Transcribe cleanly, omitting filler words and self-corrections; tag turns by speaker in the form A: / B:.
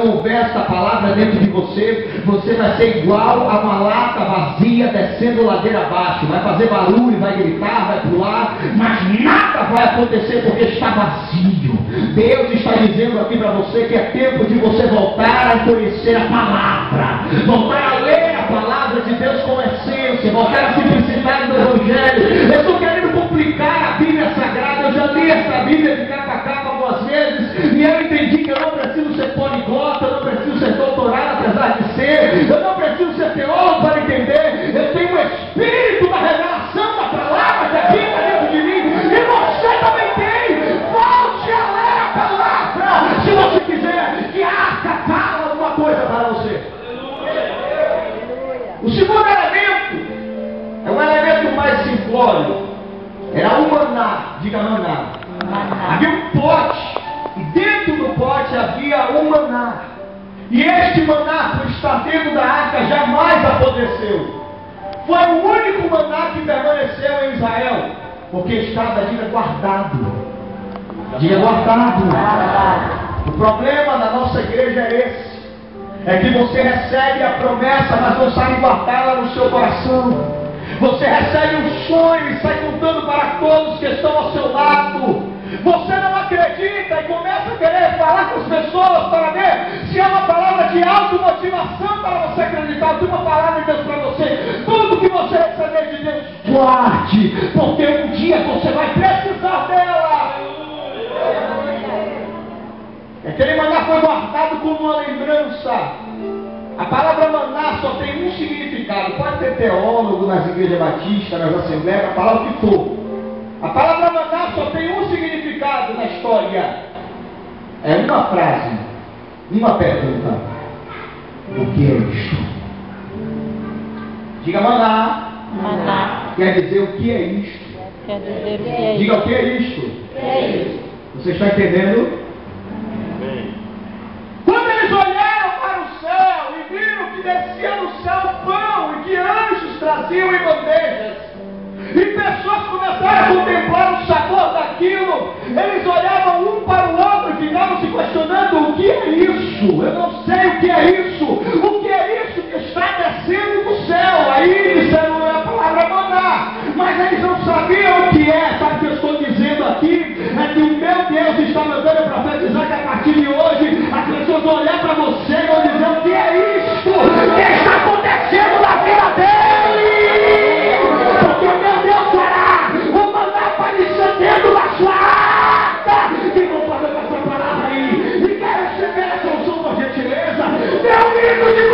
A: não houver essa palavra dentro de você, você vai ser igual a uma lata vazia descendo ladeira abaixo. Vai fazer barulho, vai gritar, vai pular, mas nada vai acontecer porque está vazio. Deus está dizendo aqui para você que é tempo de você voltar a conhecer a palavra, voltar a ler a palavra de Deus com essência, voltar a simplicidade do Evangelho. Eu estou querendo complicar a Bíblia Sagrada. Eu já li essa Bíblia de capa a capa algumas vezes e eu entendi que eu não preciso ser poliglota, eu não preciso ser doutorado apesar de ser, eu não preciso ser teólogo para entender. Eu tenho o espírito da revelação da palavra que habita dentro de mim e você também tem. Volte a ler a palavra se você quiser que a arca fala alguma coisa para você. O segundo elemento é um elemento mais simplório. Era o maná, diga maná. Havia um pote, e dentro do pote havia um maná. E este maná, por estar dentro da arca, jamais apodreceu. Foi o único maná que permaneceu em Israel, porque estava, diga, guardado. Diga, guardado. O problema da nossa igreja é esse. É que você recebe a promessa, mas não sabe guardá-la no seu coração. Você recebe um sonho e sai contando para todos que estão ao seu lado. Você não acredita e começa a querer falar com as pessoas para ver se é uma palavra de automotivação para você acreditar. Tem uma palavra de Deus para você. Tudo que você receber de Deus, guarde, porque um dia você vai precisar dela. Aquele maná foi guardado como uma lembrança. A palavra maná só tem um significado. Pode ter teólogo nas igrejas batistas, nas assembleias, a palavra que for. A palavra maná só tem um significado na história. É uma frase, uma pergunta. O que é isto? Diga maná.
B: Maná.
A: Quer dizer o que é isto?
B: Quer dizer o que é
A: Diga
B: isso?
A: o que é isto?
B: O que é isso?
A: Você está entendendo? Quando eles olharam para o céu e viram que descia do céu pão e que anjos traziam em bandejas, e pessoas começaram a contemplar o sabor daquilo, eles olhavam um para o outro e ficavam se questionando: o que é isso? Eu não sei o que é isso. O que é isso que está descendo do céu? Aí disseram a palavra maná, mas eles não sabiam o que é. Sabe o que eu estou dizendo aqui? É que o meu Deus está mandando eu profetizar que a partir de hoje as pessoas vão olhar para você e vão dizer: o que é isso? O que está acontecendo na vida dele? Porque meu Deus fará o maná aparecer dentro da sua arca. E vou fazer essa palavra aí. E quero receber essa unção por gentileza. Meu amigo de